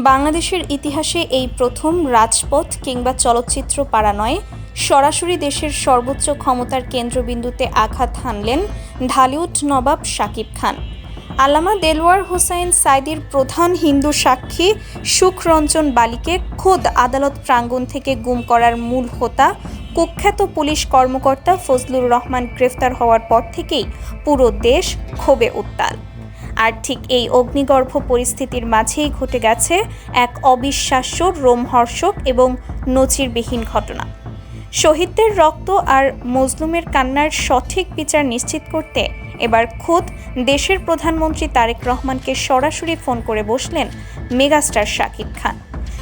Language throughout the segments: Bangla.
বাংলাদেশের ইতিহাসে এই প্রথম রাজপথ কিংবা চলচ্চিত্র পাড়া নয়, সরাসরি দেশের সর্বোচ্চ ক্ষমতার কেন্দ্রবিন্দুতে আঘাত হানলেন ঢালিউড নবাব শাকিব খান। আল্লামা দেলওয়ার হোসাইন সাঈদীর প্রধান হিন্দু সাক্ষী সুখরঞ্জন বালিকে খোদ আদালত প্রাঙ্গণ থেকে গুম করার মূল হোতা কুখ্যাত পুলিশ কর্মকর্তা ফজলুর রহমান গ্রেফতার হওয়ার পর থেকেই পুরো দেশ ক্ষোভে উত্তাল। আর ঠিক এই অগ্নিগর্ভ পরিস্থিতির মাঝেই ঘটে গেছে এক অবিশ্বাস্য, রোমহর্ষক এবং নজিরবিহীন ঘটনা। শহীদদের রক্ত আর মজলুমের কান্নার সঠিক বিচার নিশ্চিত করতে এবার খোদ দেশের প্রধানমন্ত্রী তারেক রহমানকে সরাসরি ফোন করে বসলেন মেগাস্টার শাকিব খান।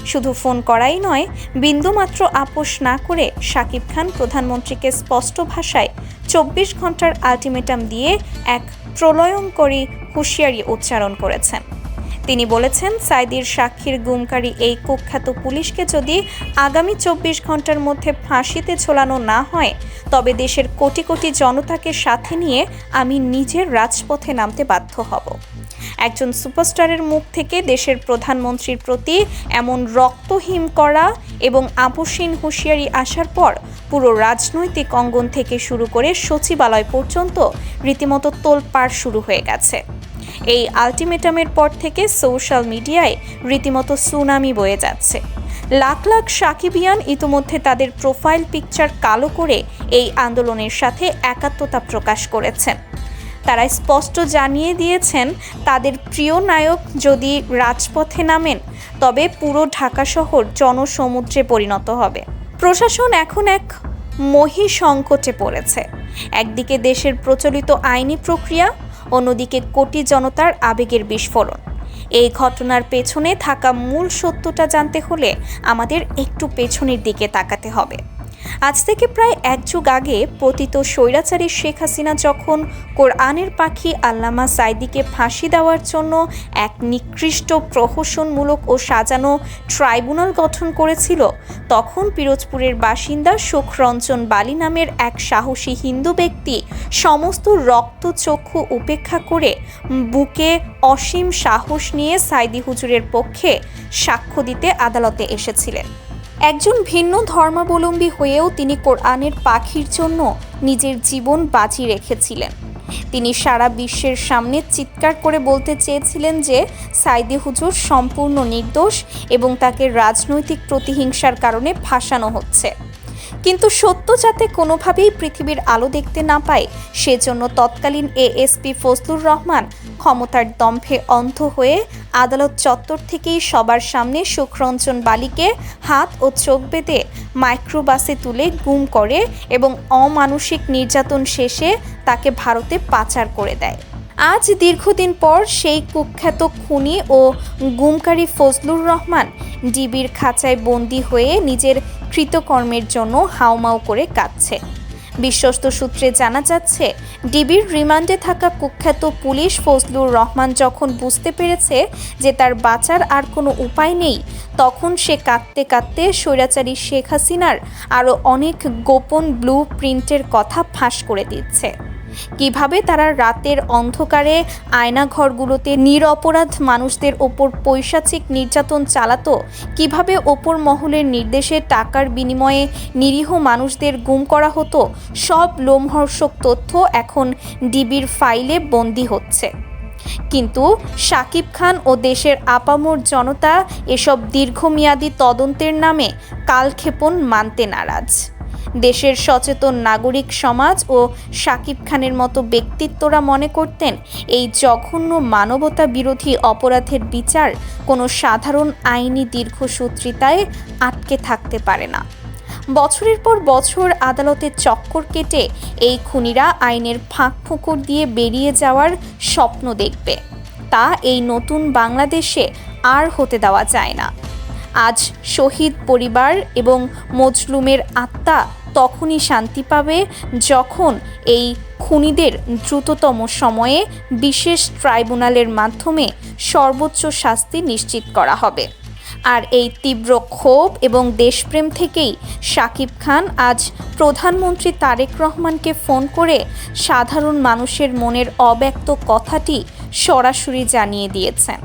শুধু ফোন করাই নয়, বিন্দুমাত্র আপোষ না করে শাকিব খান প্রধানমন্ত্রীকে স্পষ্ট ভাষায় ২৪ ঘন্টার আলটিমেটাম দিয়ে এক প্রলয়ঙ্করী হুঁশিয়ারি উচ্চারণ করেছেন। তিনি বলেছেন, সাঈদীর সাক্ষীর গুমকারী এই কুখ্যাত পুলিশকে যদি আগামী ২৪ ঘন্টার মধ্যে ফাঁসিতে ঝোলানো না হয়, তবে দেশের কোটি কোটি জনতাকে সাথে নিয়ে আমি নিজের রাজপথে নামতে বাধ্য হব। একজন সুপারস্টারের মুখ থেকে দেশের প্রধানমন্ত্রীর প্রতি এমন রক্তহিম করা এবং আপোষহীন হুঁশিয়ারি আসার পর পুরো রাজনৈতিক অঙ্গন থেকে শুরু করে সচিবালয় পর্যন্ত রীতিমতো তোলপাড় শুরু হয়ে গেছে। এই আলটিমেটামের পর থেকে সোশ্যাল মিডিয়ায় রীতিমতো সুনামি বয়ে যাচ্ছে। লাখ লাখ সাকিবিয়ান ইতিমধ্যে তাদের প্রোফাইল পিকচার কালো করে এই আন্দোলনের সাথে একাত্মতা প্রকাশ করেছেন। তারা স্পষ্ট জানিয়ে দিয়েছেন, তাদের প্রিয় নায়ক যদি রাজপথে নামেন, তবে পুরো ঢাকা শহর জনসমুদ্রে পরিণত হবে। প্রশাসন এখন এক মহাসংকটে পড়েছে। একদিকে দেশের প্রচলিত আইনি প্রক্রিয়া, অন্যদিকে কোটি জনতার আবেগের বিস্ফোরণ। এই ঘটনার পেছনে থাকা মূল সত্যটা জানতে হলে আমাদের একটু পেছনের দিকে তাকাতে হবে। আজ থেকে প্রায় এক যুগ আগে পতিত স্বৈরাচারী শেখ হাসিনা যখন কোরআনের পাখি আল্লামা সাঈদীকে ফাঁসি দেওয়ার জন্য এক নিকৃষ্ট প্রহসনমূলক ও সাজানো ট্রাইব্যুনাল গঠন করেছিল, তখন পিরোজপুরের বাসিন্দা সুখরঞ্জন বালি নামের এক সাহসী হিন্দু ব্যক্তি সমস্ত রক্তচক্ষু উপেক্ষা করে বুকে অসীম সাহস নিয়ে সাঈদী হুজুরের পক্ষে সাক্ষ্য দিতে আদালতে এসেছিলেন। একজন ভিন্ন ধর্মাবলম্বী হয়েও তিনি কোরআনের পাখির জন্য নিজের জীবন বাজি রেখেছিলেন। তিনি সারা বিশ্বের সামনে চিৎকার করে বলতে চেয়েছিলেন যে সাঈদী হুজুর সম্পূর্ণ নির্দোষ এবং তাকে রাজনৈতিক প্রতিহিংসার কারণে ফাঁসানো হচ্ছে। কিন্তু সত্য যাতে কোনোভাবেই পৃথিবীর আলো দেখতে না পায়, সেজন্য তৎকালীন এএসপি ফজলুর রহমান ক্ষমতার দম্ভে অন্ধ হয়ে আদালত চত্বর থেকেই সবার সামনে সুখরঞ্জন বালিকে হাত ও চোখ বেঁধে মাইক্রোবাসে তুলে গুম করে এবং অমানসিক নির্যাতন শেষে তাকে ভারতে পাচার করে দেয়। আজ দীর্ঘদিন পর সেই কুখ্যাত খুনি ও গুমকারী ফজলুর রহমান ডিবির খাঁচায় বন্দী হয়ে নিজের কৃতকর্মের জন্য হাউমাউ করে কাঁদছে। বিশ্বস্ত সূত্রে জানা যাচ্ছে, ডিবির রিমান্ডে থাকা কুখ্যাত পুলিশ ফজলুর রহমান যখন বুঝতে পেরেছে যে তার বাঁচার আর কোনো উপায় নেই, তখন সে কাঁদতে কাঁদতে স্বৈরাচারী শেখ হাসিনার আরও অনেক গোপন ব্লু প্রিন্টের কথা ফাঁস করে দিচ্ছে। কিভাবে তারা রাতের অন্ধকারে আয়নাঘরগুলোতে নিরপরাধ মানুষদের ওপর পৈশাচিক নির্যাতন চালাতো, কিভাবে ওপর মহলের নির্দেশে টাকার বিনিময়ে নিরীহ মানুষদের গুম করা হতো, সব লোমহর্ষক তথ্য এখন ডিবির ফাইলে বন্দী হচ্ছে। কিন্তু শাকিব খান ও দেশের আপামর জনতা এসব দীর্ঘমেয়াদী তদন্তের নামে কালক্ষেপণ মানতে নারাজ। দেশের সচেতন নাগরিক সমাজ ও শাকিব খানের মতো ব্যক্তিত্বরা মনে করতেন, এই জঘন্য মানবতা বিরোধী অপরাধের বিচার কোনো সাধারণ আইনি দীর্ঘসূত্রিতায় আটকে থাকতে পারে না। বছরের পর বছর আদালতের চক্কর কেটে এই খুনিরা আইনের ফাঁক ফোকর দিয়ে বেরিয়ে যাওয়ার স্বপ্ন দেখবে। তা এই নতুন বাংলাদেশে আর হতে দেওয়া যায় না। আজ শহীদ পরিবার এবং মজলুমের আত্মা তখনই শান্তি পাবে যখন এই খুনিদের দ্রুততম সময়ে বিশেষ ট্রাইব্যুনালের মাধ্যমে সর্বোচ্চ শাস্তি নিশ্চিত করা হবে। আর এই তীব্র ক্ষোভ এবং দেশপ্রেম থেকেই শাকিব খান আজ প্রধানমন্ত্রী তারেক রহমানকে ফোন করে সাধারণ মানুষের মনের অব্যক্ত কথাটি সরাসরি জানিয়ে দিয়েছেন।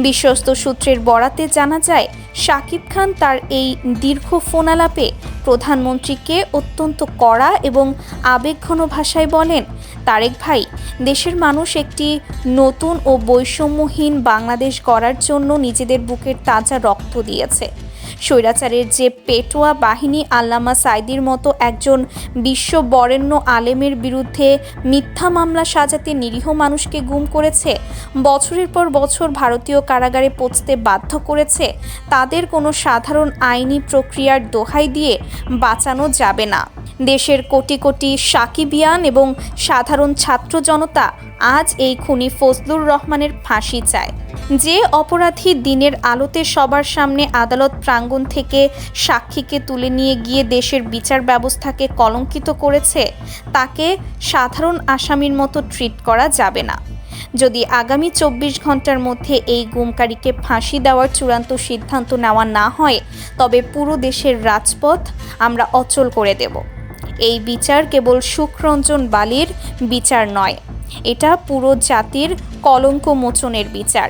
বিশ্বস্ত সূত্রের বরাতে জানা যায়, শাকিব খান তার এই দীর্ঘ ফোনালাপে প্রধানমন্ত্রীকে অত্যন্ত কড়া এবং আবেগঘন ভাষায় বলেন, তারেক ভাই, দেশের মানুষ একটি নতুন ও বৈষম্যহীন বাংলাদেশ গড়ার জন্য নিজেদের বুকের তাজা রক্ত দিয়েছে। স্বৈরাচারের যে পেটোয়া বাহিনী আল্লামা সাঈদীর মতো একজন বিশ্ববরেণ্য আলেমের বিরুদ্ধে মিথ্যা মামলা সাজাতে নিরীহ মানুষকে গুম করেছে, বছরের পর বছর ভারতীয় কারাগারে পচতে বাধ্য করেছে, তাদের কোনো সাধারণ আইনি প্রক্রিয়ার দোহাই দিয়ে বাঁচানো যাবে না। দেশের কোটি কোটি সাকিবিয়ান এবং সাধারণ ছাত্র জনতা আজ এই খুনি ফজলুর রহমানের ফাঁসি চায়। যে অপরাধী দিনের আলোতে সবার সামনে আদালত প্রাঙ্গণ থেকে সাক্ষীকে তুলে নিয়ে গিয়ে দেশের বিচার ব্যবস্থাকে কলঙ্কিত করেছে, তাকে সাধারণ আসামির মতো ট্রিট করা যাবে না। যদি আগামী 24 ঘন্টার মধ্যে এই গুমকারীকে ফাঁসি দেওয়ার চূড়ান্ত সিদ্ধান্ত নেওয়া না হয়, তবে পুরো দেশের রাজপথ আমরা অচল করে দেব। এই বিচার কেবল সুখরঞ্জন বালির বিচার নয়, এটা পুরো জাতির কলঙ্ক মোচনের বিচার।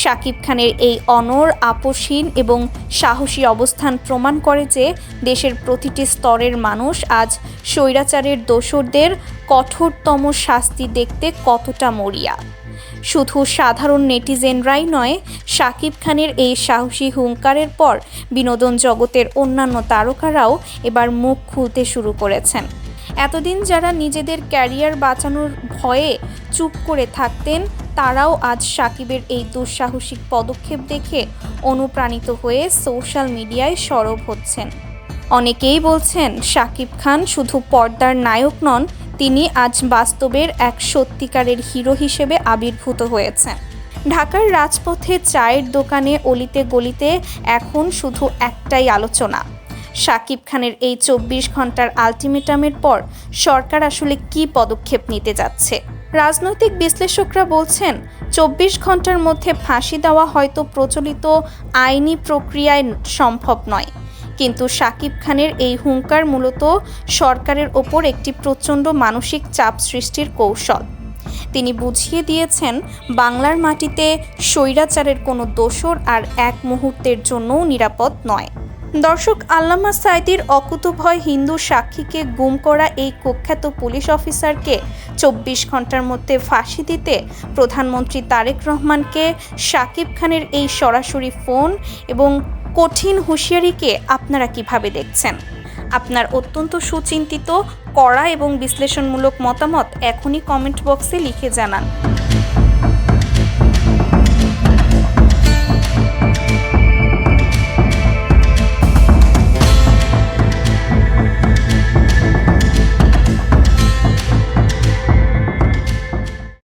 শাকিব খানের এই অনড়, আপোষহীন এবং সাহসী অবস্থান প্রমাণ করে যে দেশের প্রতিটি স্তরের মানুষ আজ স্বৈরাচারের দোসরদের কঠোরতম শাস্তি দেখতে কতটা মরিয়া। শুধু সাধারণ নেটিজেনরাই নয়, শাকিব খানের এই সাহসী হুঙ্কারের পর বিনোদন জগতের অন্যান্য তারকারাও এবার মুখ খুলতে শুরু করেছেন। এতদিন যারা নিজেদের ক্যারিয়ার বাঁচানোর ভয়ে চুপ করে থাকতেন, তারাও আজ শাকিবের এই দুঃসাহসিক পদক্ষেপ দেখে অনুপ্রাণিত হয়ে সোশ্যাল মিডিয়ায় সরব হচ্ছেন। অনেকেই বলছেন, শাকিব খান শুধু পর্দার নায়ক নন, তিনি আজ বাস্তবের এক সত্যিকারের হিরো হিসেবে আবির্ভূত হয়েছেন। ঢাকার রাজপথে, চায়ের দোকানে, অলিতে গলিতে এখন শুধু একটাই আলোচনা, শাকিব খানের এই 24 ঘন্টার আলটিমেটামের পর সরকার আসলে কী পদক্ষেপ নিতে যাচ্ছে। রাজনৈতিক বিশ্লেষকরা বলছেন, 24 ঘন্টার মধ্যে ফাঁসি দেওয়া হয়তো প্রচলিত আইনি প্রক্রিয়ায় সম্ভব নয়, কিন্তু শাকিব খানের এই হুঙ্কার মূলত সরকারের ওপর একটি প্রচণ্ড মানসিক চাপ সৃষ্টির কৌশল। তিনি বুঝিয়ে দিয়েছেন, বাংলার মাটিতে স্বৈরাচারের কোনো দোসর আর এক মুহূর্তের জন্যও নিরাপদ নয়। দর্শক, আল্লামা সাঈদীর অকুতোভয় হিন্দু সাক্ষীকে গুম করা এই কুখ্যাত পুলিশ অফিসারকে 24 ঘন্টার মধ্যে ফাঁসি দিতে প্রধানমন্ত্রী তারেক রহমানকে শাকিব খানের এই সরাসরি ফোন এবং কঠিন হুঁশিয়ারিকে আপনারা কিভাবে দেখছেন? আপনার অত্যন্ত সুচিন্তিত, কড়া এবং বিশ্লেষণমূলক মতামত এখনই কমেন্ট বক্সে লিখে জানান।